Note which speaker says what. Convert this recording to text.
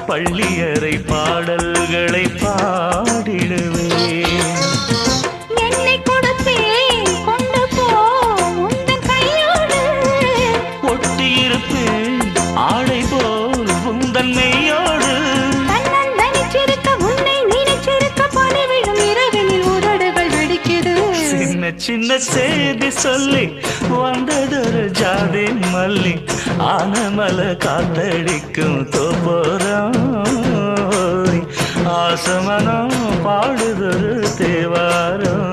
Speaker 1: பள்ளியறை பாடல்களை பாடிடுவேன்.
Speaker 2: என்னை கொடுத்தேன் கொண்டு போ உந்தன் கையோடு,
Speaker 1: ஒட்டியிருப்பேன் ஆடை போல் உந்தன் மெய்யோடு.
Speaker 2: தன்னன் தனிச்சிருக்க உன்னை நினைச்சிருக்க பனி விழும் இரவினில் உதடுகள் வெடிக்குது.
Speaker 1: சின்ன சின்ன செய்தி சொல்லி வந்ததொரு ஜாதி மல்லி, ஆனமல காத்தடிக்கும் தோப்போரம். ஆசமனம் பாடுதொரு தேவாரம்.